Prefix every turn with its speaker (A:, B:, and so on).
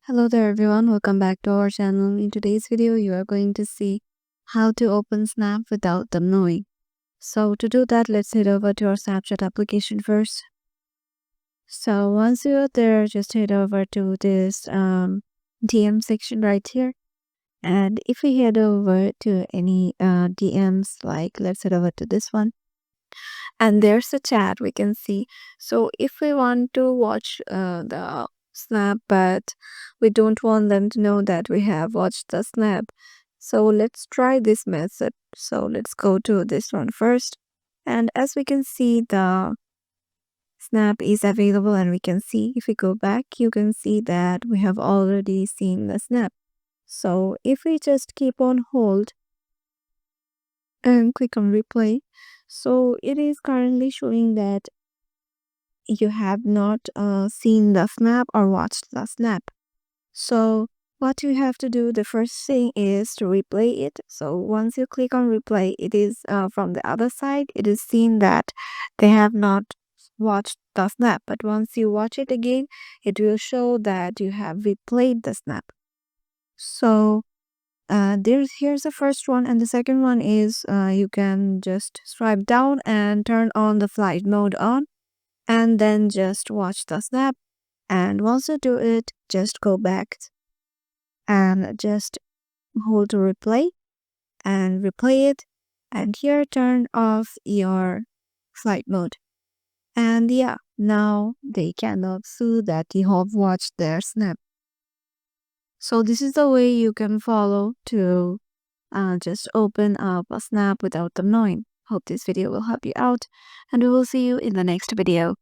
A: Hello there everyone, welcome back to our channel. In today's video, you are going to see how to open Snap without them knowing. So to do that, let's head over to our Snapchat application first. So once you're there, just head over to this DM section right here. And if we head over to any DMs, like let's head over to this one. And there's a chat we can see. So if we want to watch the snap, but we don't want them to know that we have watched the snap, so let's try this method. So let's go to this one first, and as we can see, the snap is available, and we can see if we go back, you can see that we have already seen the snap. So if we just keep on hold and click on replay, so it is currently showing that you have not seen the snap or watched the snap. So what you have to do, the first thing is to replay it. So once you click on replay, it is from the other side, it is seen that they have not watched the snap. But once you watch it again, it will show that you have replayed the snap. So here's the first one, and the second one is you can just swipe down and turn on the flight mode on, and then just watch the snap. And once you do it, just go back and just hold to replay and replay it, and here turn off your flight mode. And yeah, now they cannot see that you have watched their snap. So this is the way you can follow to just open up a snap without them knowing. Hope this video will help you out, and we will see you in the next video.